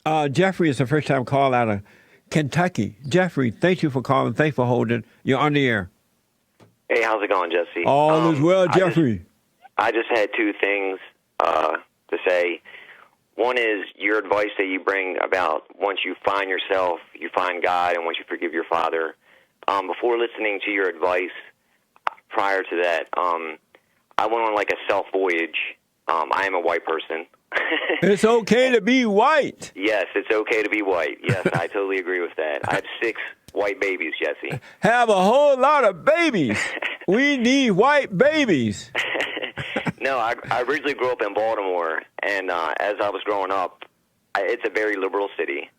Jeffrey is the first time call out of Kentucky. Jeffrey, thank you for calling. Thanks for holding. You're on the air. Hey, how's it going, Jesse? All is well, Jeffrey. I just had two things to say. One is your advice that you bring about once you find yourself, you find God, and once you forgive your father. Before listening to your advice, prior to that, I went on like a self-voyage. I am a white person. It's okay to be white. Yes, it's okay to be white. Yes, I totally agree with that. I have 6 white babies, Jesse. Have a whole lot of babies. We need white babies. No, I originally grew up in Baltimore, and as I was growing up, it's a very liberal city,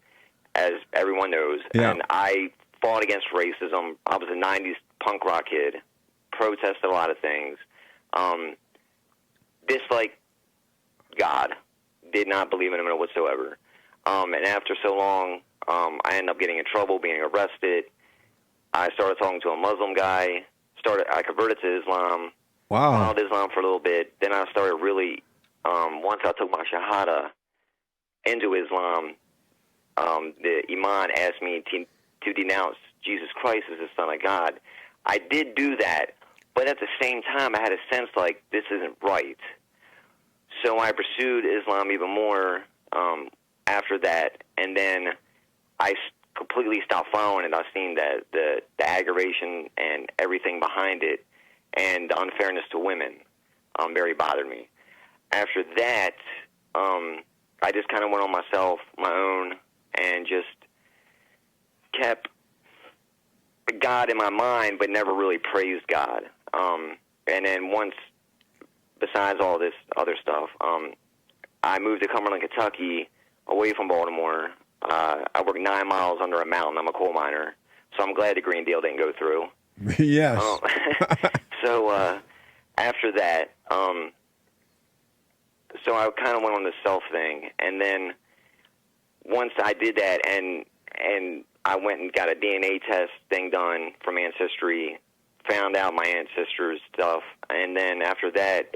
as everyone knows. Yeah. And I fought against racism. I was a 90s punk rock kid, protested a lot of things, disliked God, did not believe in him whatsoever. And after so long, I ended up getting in trouble, being arrested. I started talking to a Muslim guy. I converted to Islam. Wow. Followed Islam for a little bit. Then I started really, once I took my Shahada into Islam, the Imam asked me to denounce Jesus Christ as the Son of God. I did do that, but at the same time, I had a sense like this isn't right. So I pursued Islam even more after that, and then I completely stopped following it. I've seen that the aggravation and everything behind it, and the unfairness to women very bothered me. After that, I just kind of went on my own, and just kept God in my mind, but never really praised God. And then once, besides all this other stuff, I moved to Cumberland, Kentucky, away from Baltimore. I work 9 miles under a mountain. I'm a coal miner, so I'm glad the Green Deal didn't go through. Yes. So after that, so I kind of went on the self thing, and then once I did that, and I went and got a DNA test thing done from Ancestry, found out my ancestors' stuff, and then after that,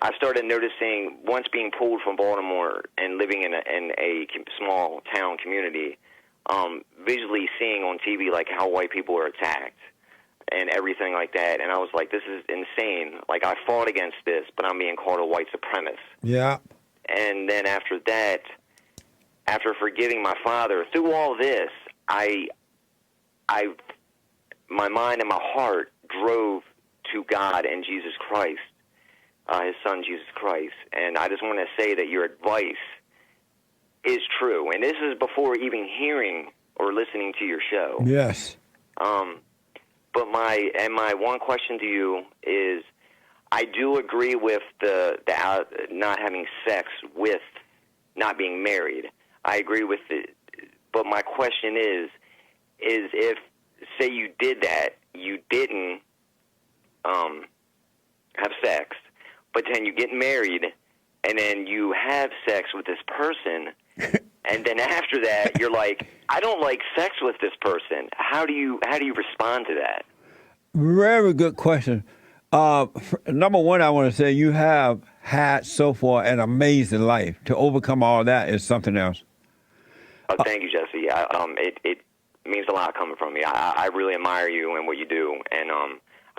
I started noticing, once being pulled from Baltimore and living in a small town community, visually seeing on TV like how white people are attacked and everything like that, and I was like, this is insane. Like, I fought against this, but I'm being called a white supremacist. Yeah. And then after that, after forgiving my father, through all this, my mind and my heart drove to God and Jesus Christ, his son Jesus Christ. And I just want to say that your advice is true. And this is before even hearing or listening to your show. Yes. But my one question to you is, I do agree with the not having sex with not being married. I agree with it. But my question is if, say you did that, you didn't have sex, but then you get married, and then you have sex with this person, and then after that, you're like, I don't like sex with this person. How do you respond to that? Very good question. Number one, I want to say you have had so far an amazing life. To overcome all that is something else. Thank you, Jesse. It means a lot coming from me. I really admire you and what you do, and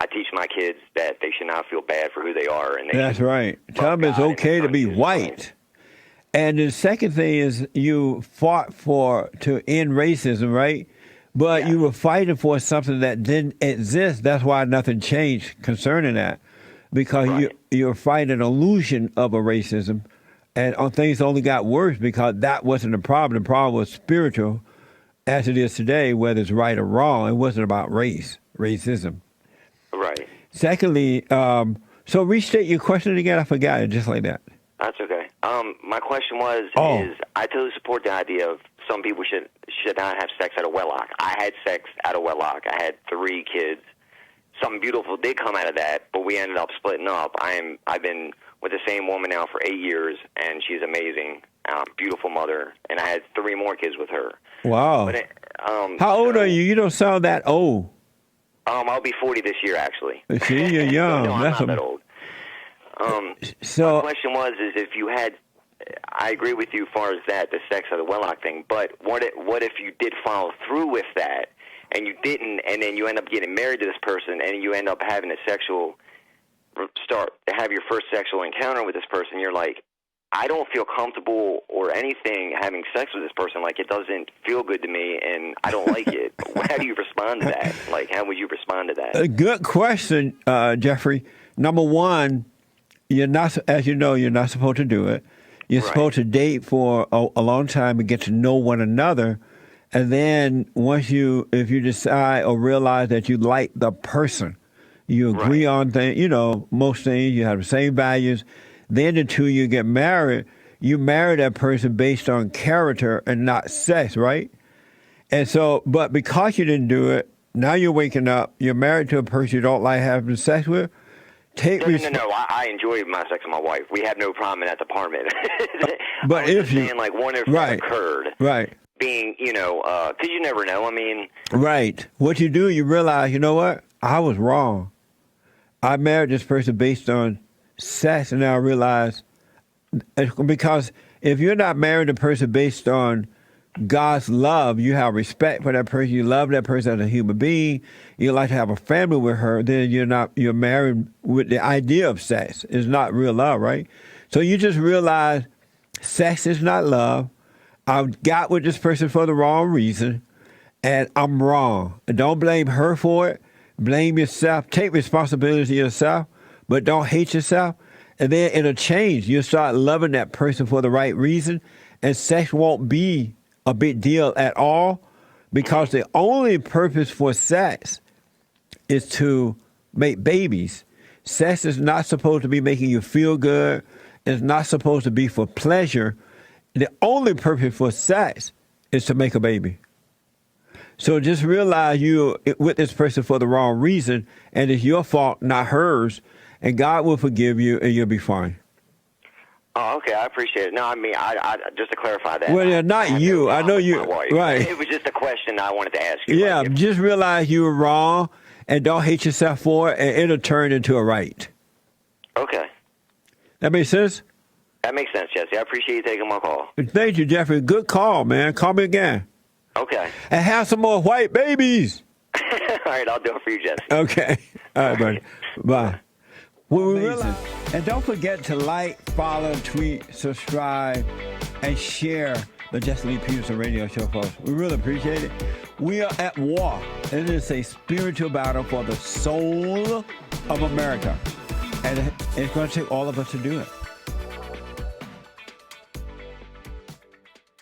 I teach my kids that they should not feel bad for who they are. And that's right. Tell them it's okay to be white. And the second thing is you fought to end racism, right? But you were fighting for something that didn't exist. That's why nothing changed concerning that, because you're fighting an illusion of a racism, and things only got worse because that wasn't the problem. The problem was spiritual, as it is today, whether it's right or wrong. It wasn't about racism. Right. Secondly, so restate your question again. I forgot it, just like that. That's okay. My question is I totally support the idea of some people should not have sex out of wedlock. I had sex out of wedlock. I had 3 kids. Something beautiful did come out of that, but we ended up splitting up. I've been with the same woman now for 8 years, and she's amazing, beautiful mother, and I had 3 more kids with her. Wow. But how old are you? You don't sound that old. I'll be 40 this year, actually. See, you're young. No, I'm not that old. My question is if you had I agree with you as far as that, the sex-out-of-wedlock thing. But what if you did follow through with that, and you didn't, and then you end up getting married to this person, and you end up having have your first sexual encounter with this person? You're like, I don't feel comfortable or anything having sex with this person. Like, it doesn't feel good to me, and I don't like it. How do you respond to that? Like, how would you respond to that? A good question, Jeffrey. Number one, you're not, as you know, you're not supposed to do it. You're supposed to date for a long time and get to know one another. And then if you decide or realize that you like the person, you agree on things, most things, you have the same values. Then until you get married, you marry that person based on character and not sex, right? And so, but because you didn't do it, now you're waking up, you're married to a person you don't like having sex with. No. I enjoy my sex with my wife. We have no problem in that department. But if you, like, one if that occurred, being, because you never know. I mean, what you do, you realize, you know what? I was wrong. I married this person based on sex, and now I realize, because if you're not married a person based on God's love, you have respect for that person, you love that person as a human being, you like to have a family with her, then you're married with the idea of sex. It's not real love, right? So you just realize sex is not love. I got with this person for the wrong reason, and I'm wrong. Don't blame her for it. Blame yourself. Take responsibility yourself, but don't hate yourself. And then it'll change. You'll start loving that person for the right reason, and sex won't be a big deal at all, because the only purpose for sex is to make babies. Sex is not supposed to be making you feel good. It's not supposed to be for pleasure. The only purpose for sex is to make a baby. So just realize you're with this person for the wrong reason, and it's your fault, not hers, and God will forgive you, and you'll be fine. Oh, okay. I appreciate it. No, I mean, I just to clarify that. Well, not you. I know you. Right. It was just a question I wanted to ask you. Yeah, just realize you were wrong, and don't hate yourself for it, and it'll turn into a right. Okay. That makes sense? That makes sense, Jesse. I appreciate you taking my call. Thank you, Jeffrey. Good call, man. Call me again. Okay. And have some more white babies. All right, I'll do it for you, Jesse. Okay. All right, buddy. Bye. And don't forget to like, follow, tweet, subscribe, and share the Jesse Lee Peterson radio show, folks. We really appreciate it. We are at war. It is a spiritual battle for the soul of America. And it's going to take all of us to do it.